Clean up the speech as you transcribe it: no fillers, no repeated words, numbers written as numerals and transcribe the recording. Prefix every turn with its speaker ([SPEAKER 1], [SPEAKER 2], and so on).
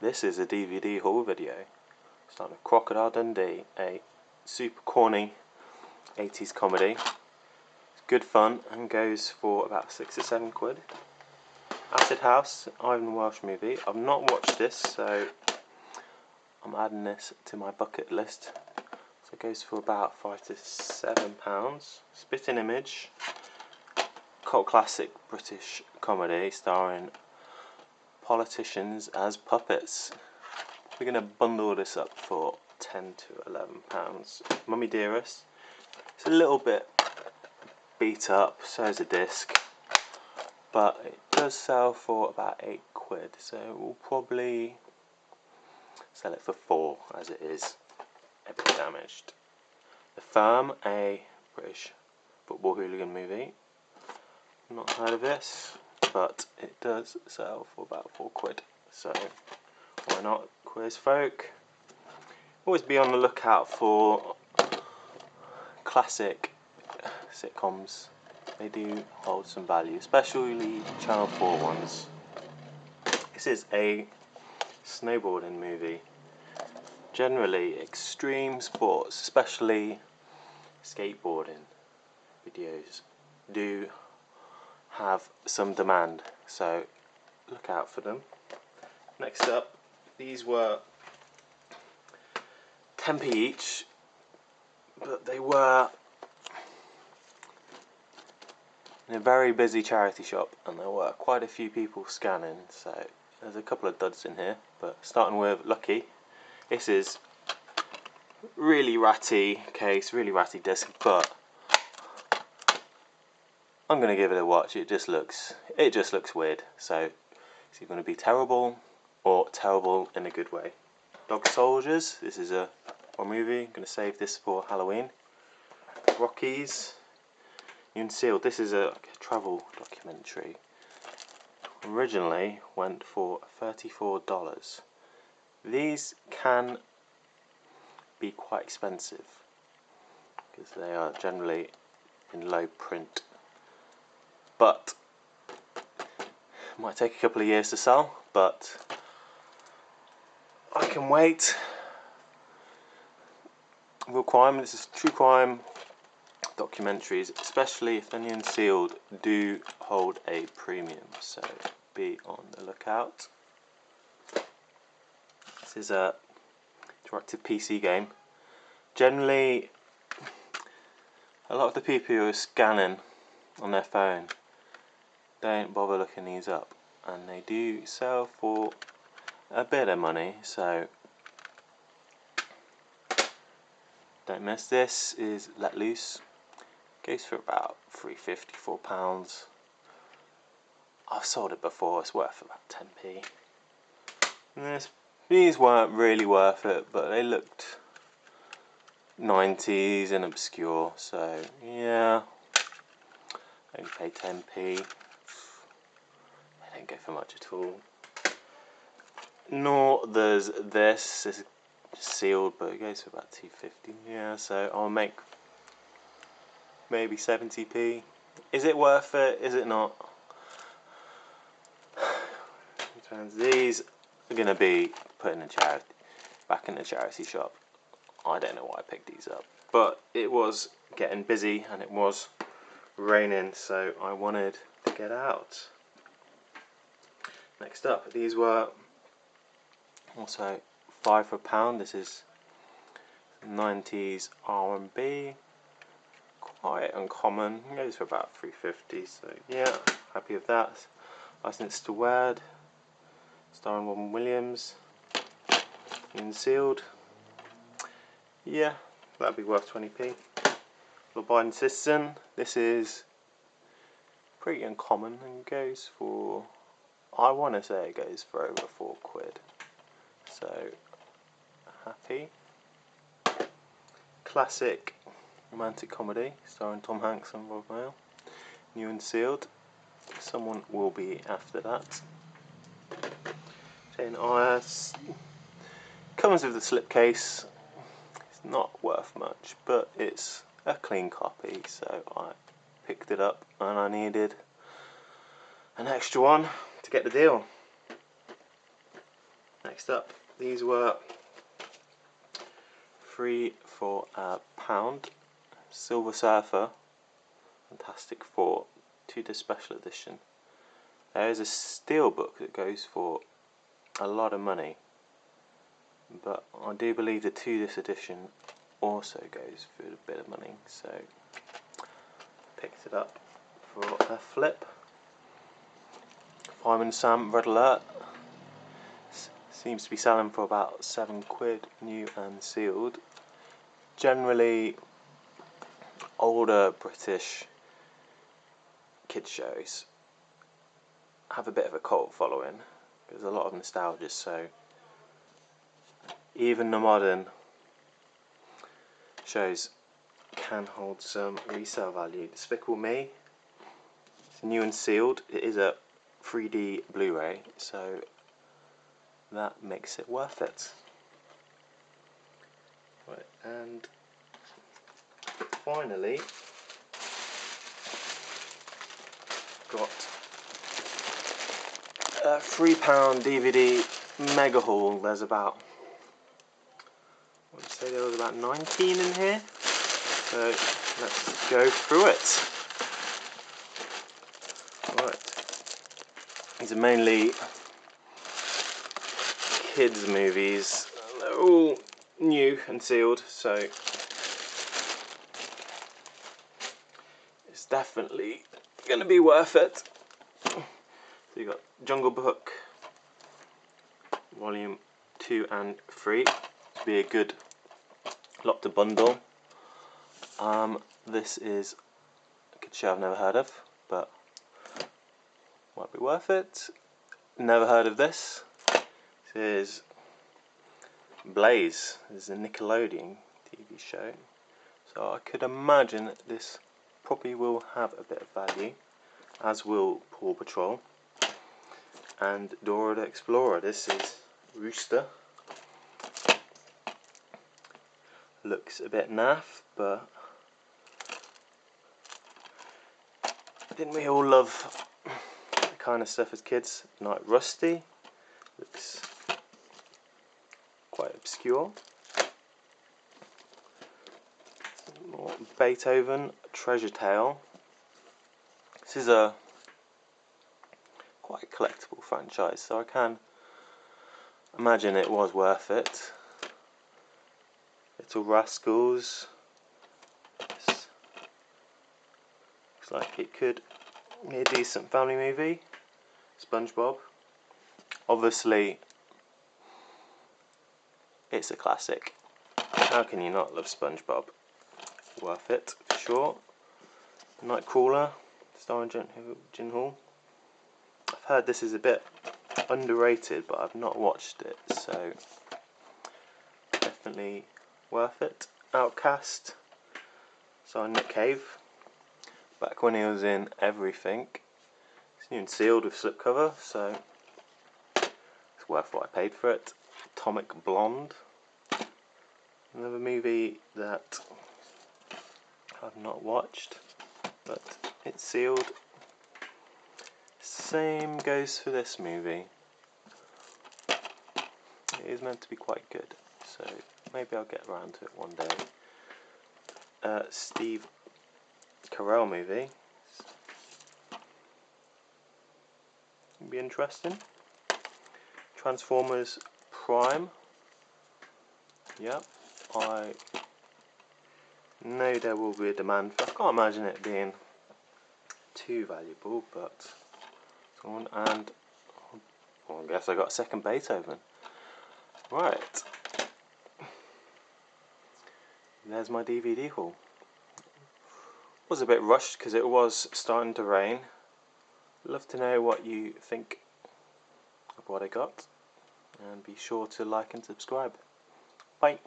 [SPEAKER 1] This is a DVD haul video. Starting with Crocodile Dundee, a super corny 80s comedy. It's good fun and goes for about 6 or 7 quid. Acid House, Ivan Welsh movie. I've not watched this, so I'm adding this to my bucket list. So it goes for about £5 to £7. Spitting Image, cult classic British comedy starring politicians as puppets. We're going to bundle this up for £10 to £11. Mummy Dearest. It's a little bit beat up, so is the disc, but it does sell for about 8 quid, so we'll probably sell it for 4 as it is a bit damaged. The Firm, a British football hooligan movie. Not heard of this, but it does sell for about 4 quid, so why not? Quiz folk. Always be on the lookout for classic sitcoms. They do hold some value, especially Channel 4 ones. This is a snowboarding movie. Generally, extreme sports, especially skateboarding videos, do have some demand, so look out for them. Next up, these were 10p each, but they were in a very busy charity shop and there were quite a few people scanning, so there's a couple of duds in here. But starting with Lucky, this is really ratty case, really ratty disc, but I'm going to give it a watch. It just looks weird, so it's either going to be terrible or terrible in a good way. Dog Soldiers, this is a movie. I'm going to save this for Halloween. Rockies, Unsealed, this is a travel documentary. Originally went for $34. These can be quite expensive because they are generally in low print, but it might take a couple of years to sell, but I can wait. Real crime, this is true crime documentaries, especially if any unsealed, do hold a premium, so be on the lookout. This is a interactive PC game. Generally, a lot of the people who are scanning on their phone don't bother looking these up, and they do sell for a bit of money, so don't miss. This is Let Loose. Goes for about £3.50, £4. I've sold it before, it's worth about 10p. And these weren't really worth it, but they looked 90s and obscure, so yeah, I only paid 10p. They don't go for much at all. Nor there's this is sealed, but it goes for about £2.50. Yeah, so I'll make maybe 70p. Is it worth it? Is it not? These are going to be put in back in the charity shop. I don't know why I picked these up, but it was getting busy and it was raining, so I wanted to get out. Next up, these were also 5 for £1. This is 90s R&B. Quite uncommon. It goes for about £3.50, so yeah, happy with that. License to Wed, starring Robin Williams. Unsealed. Yeah, that'd be worth 20p. Lord Biden Citizen. This is pretty uncommon and goes for, I want to say it goes for over 4 quid. So happy. Classic romantic comedy starring Tom Hanks and Rob Mail. New and sealed. Someone will be after that. Jane Eyre. Comes with a slipcase. It's not worth much, but it's a clean copy, so I picked it up and I needed an extra one to get the deal. Next up, these were 3 for £1. Silver Surfer, Fantastic Four, 2-disc special edition. There is a steelbook that goes for a lot of money, but I do believe the 2-disc edition also goes for a bit of money, so picked it up for a flip. Fireman Sam Red Alert seems to be selling for about £7, new and sealed. Generally, older British kids shows have a bit of a cult following. There's a lot of nostalgia, so even the modern shows can hold some resale value. Despicable Me, it's new and sealed. It is a 3D Blu-ray, so that makes it worth it. Right, and finally got a £3 DVD mega haul. There's about, I would say there was about 19 in here, so let's go through it. Right, these are mainly kids movies. They're all new and sealed, so it's definitely going to be worth it. So you got Jungle Book Volume 2 and 3. This be a good lot to bundle. This is a good show I've never heard of, but might be worth it. Never heard of this. This is Blaze. This is a Nickelodeon TV show, so I could imagine that this probably will have a bit of value, as will Paw Patrol and Dora the Explorer. This is Rooster. Looks a bit naff, but didn't we all love that kind of stuff as kids? Night Rusty looks quite obscure. More Beethoven, Treasure Tale. This is a quite a collectible franchise, so I can imagine it was worth it. Little Rascals. This looks like it could be a decent family movie. SpongeBob. Obviously, it's a classic. How can you not love SpongeBob? Worth it, for sure. Nightcrawler, starring Gyllenhaal. I've heard this is a bit underrated, but I've not watched it, so definitely worth it. Outcast, starring Nick Cave. Back when he was in everything. It's new and sealed with slipcover, so it's worth what I paid for it. Atomic Blonde, another movie that I've not watched, but it's sealed. Same goes for this movie. It is meant to be quite good, so maybe I'll get around to it one day. Steve Carell movie. It'll be interesting. Transformers Prime. Yep, I know there will be a demand for it. I can't imagine it being too valuable, but someone, and well, I guess I got a second Beethoven. Right, there's my DVD haul. Was a bit rushed because it was starting to rain. Love to know what you think of what I got, and be sure to like and subscribe. Bye.